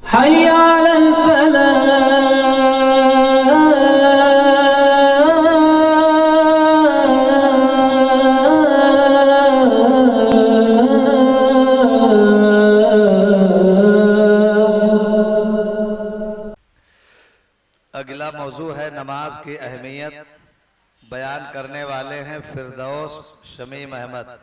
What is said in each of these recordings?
हय्य अलल अगला मौजू है नमाज की अहमियत। बयान करने वाले हैं फिरदौस शमीम अहमद।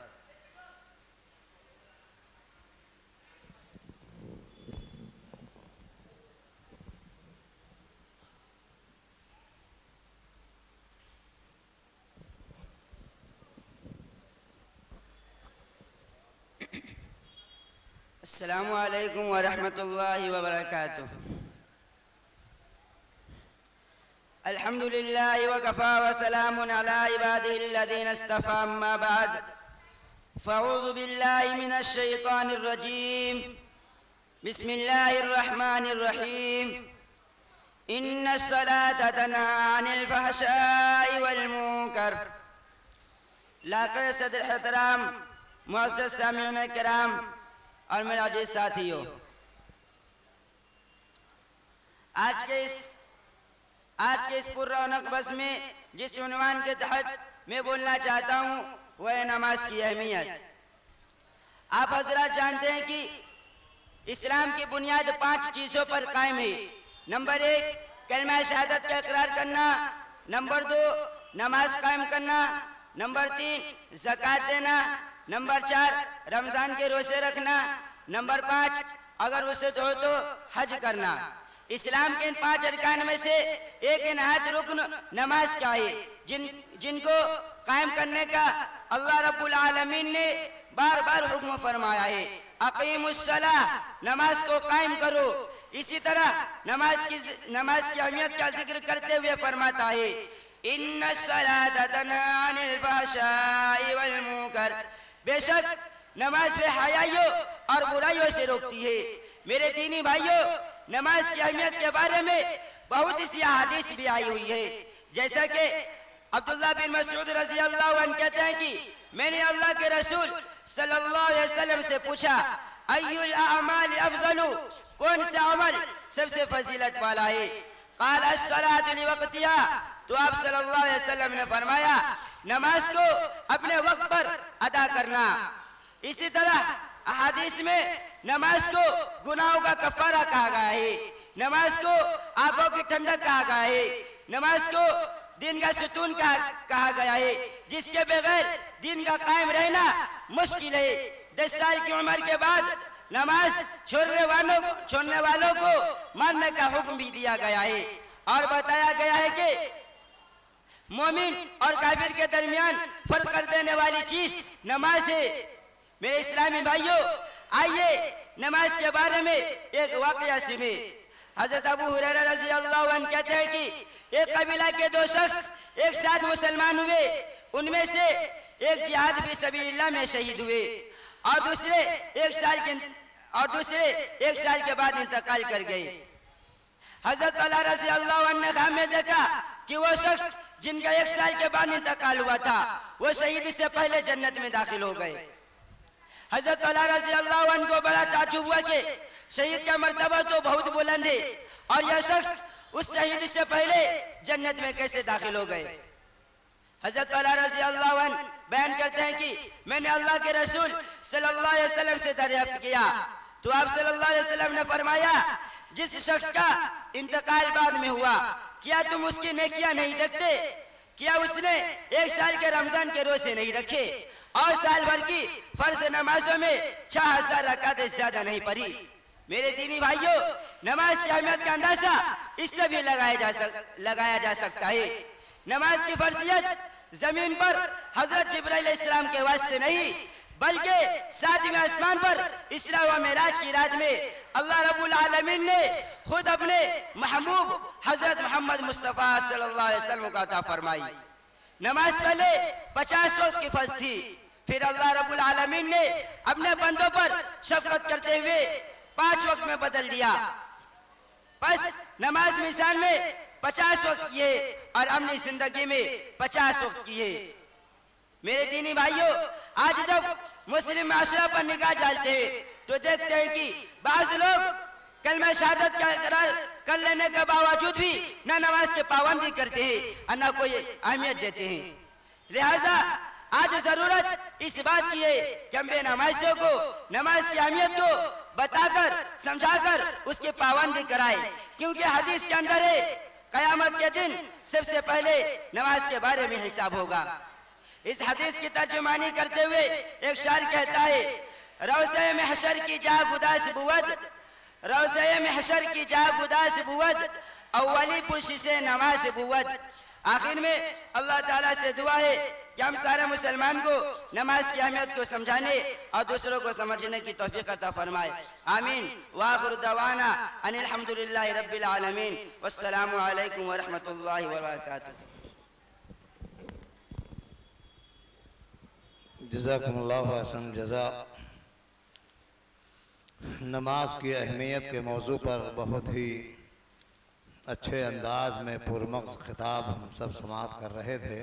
अस्सलामु अलैकुम व रहमतुल्लाहि व बरकातुह। अल्हम्दुलिल्लाहि व कफ़ा व सलामुन अला इबादिहिल्लज़ीना इस्तफ़ा, अम्मा बाद। फ़अऊज़ु बिल्लाहि मिनश शैतानिर रजीम। बिस्मिल्लाहिर रहमानिर रहीम। इन्नस सलाता तन्हा अनिल फ़हशाइ वल मुनकर। लाक़े सदर एहतराम मुअज़्ज़ज़ सामिईन किराम और मेरे अजीज साथियों, आज के इस पुररौनक बस में जिस उन्वान के तहत मैं बोलना चाहता हूँ वह है नमाज की अहमियत। आप हजरात जानते हैं कि इस्लाम की बुनियाद 5 चीज़ों पर कायम है। नंबर 1 कलमा शहादत का इकरार करना, नंबर 2 नमाज कायम करना, नंबर 3 ज़कात देना, नंबर 4 रमज़ान के रोज़े रखना, नंबर 5 अगर उसे हो तो हज करना। इस्लाम के इन 5 अरकान में से एक निहायत रुकन नमाज का है, जिनको कायम करने का अल्लाह रब्बुल आलमीन ने बार बार हुक्म फरमाया है। अक़ीमुस्सलाह, नमाज को कायम करो। इसी तरह नमाज की अहमियत का जिक्र करते हुए फरमाता है, इन्नस्सलाता तन्हा अनिल फ़हशाइ वल मुनकर। बेशक नमाज बेहयाइयों और बुराइयों से रोकती है। मेरे दीनी भाइयों, नमाज की अहमियत के बारे में बहुत सी हदीस भी आई हुई है। जैसा कि अब्दुल्लाह बिन मसऊद रज़ी अल्लाहु अन्हु कहते हैं कि मैंने अल्लाह के रसूल सल्लल्लाहु अलैहि वसल्लम से पूछा, अय्युल अमाल अफज़लु, कौन सा अमल सबसे फजीलत वाला है? क़ाल अस्सलातु लिवक़तिहा, तो आप सल्लल्लाहु अलैहि वसल्लम ने फरमाया, नमाज को अपने वक्त पर अदा करना। इसी तरह अहादीस में नमाज को गुनाहों का कफारा कहा गया है, नमाज को आंखों की ठंडक कहा गया है, नमाज को दिन का सुतून कहा गया है, जिसके बगैर दिन का कायम रहना मुश्किल है। 10 साल की उम्र के बाद नमाज छोड़ने वालों को मारने का हुक्म भी दिया गया है और बताया गया है कि मोमिन और काफिर के दरमियान फर्क कर देने वाली चीज नमाज है। मेरे इस्लामी भाइयों, आइए नमाज के बारे में एक वाकया सुने। हजरत अबू हुरैरा रज़ी अल्लाहु अन्हु कहते हैं कि एक कबीला के 2 शख्स एक साथ मुसलमान हुए। उनमें से एक जिहाद फी सबीलिल्लाह में शहीद हुए और दूसरे एक साल के बाद इंतकाल कर गए। हजरत अली रज़ी अल्लाहु अन्हु ने ख्वाब में देखा कि वो शख्स जिनका 1 साल के बाद इंतकाल हुआ था वो शहीद से पहले जन्नत में दाखिल हो गए। हजरत अली रज़ी अल्लाहु अन्हु को बड़ा ताज्जुब हुआ कि शहीद का मर्तबा तो बहुत बुलंद है और यह शख्स उस शहीद से पहले जन्नत में कैसे दाखिल हो गए। हजरत अली रज़ी अल्लाहु अन्हु बयान करते हैं कि मैंने अल्लाह के रसूल सल्लल्लाहु अलैहि वसल्लम से दरियाफ्त किया तो आप सल्लल्लाहु अलैहि वसल्लम ने फरमाया, जिस शख्स का इंतकाल बाद में हुआ, क्या तुम उसकी नेकियां नहीं देखते? क्या उसने 1 साल के रमजान के रोजे नहीं रखे और साल भर की फर्ज नमाजों में 6000 रकातें ज्यादा नहीं पढ़ी? मेरे दीनी भाइयों, नमाज की अहमियत का अंदाजा इससे भी लगाया जा सकता है। नमाज की फर्जियत जमीन पर हजरत जिब्राइल अलैहिस्सलाम के वास्ते नहीं बल्कि 7वें आसमान पर इसरा व मेराज की रात में अल्लाह रब्बुल आलमीन ने खुद अपने महबूब हजरत मोहम्मद मुस्तफ़ा सल्लल्लाहु अलैहि वसल्लम को अता फरमाई। नमाज पहले 50 वक्त की फर्ज थी, फिर अल्लाह रब्बुल आलमीन ने अपने बंदों पर शफकत करते हुए 5 वक्त में बदल दिया। बस नमाज मिसाल में 50 वक्त किए और अपनी जिंदगी में 50 वक्त किए। मेरे दीनी भाइयों, आज जब मुस्लिम माशरा पर निगाह डालते हैं तो देखते हैं कि बाज़ लोग कलमा शहादत का इकरार कर लेने के बावजूद भी ना नमाज के पाबंदी करते हैं और ना कोई अहमियत देते हैं। लिहाजा आज जरूरत इस बात की है कि हम बेनमाजियों को नमाज की अहमियत को बताकर समझाकर उसकी पाबंदी कराए, क्योंकि हदीस के अंदर है कयामत के दिन सबसे पहले नमाज के बारे में हिसाब होगा। इस हदीस की तर्जुमानी करते हुए एक शायर कहता है, रोज़े महशर की जाग उदास बुवद, रोज़े महशर की जाग उदास बुवद, अव्वली पुरशी से नमाज बुवद। आखिर में अल्लाह ताला से दुआ है कि हम सारे मुसलमान को नमाज की अहमियत को समझाने और दूसरों को समझने की तौफीक अता फरमाए। आमीन। वाखिर दवाना अनिल हम्दुलिल्लाहि रब्बिल आलमीन। वस्सलामु अलैकुम व रहमतुल्लाहि व बरकातुहू। जज़ाकुमुल्लाहु अहसन जज़ा। नमाज की अहमियत के मौजू पर बहुत ही अच्छे अंदाज में पुरमक्स खिताब हम सब समाअत कर रहे थे।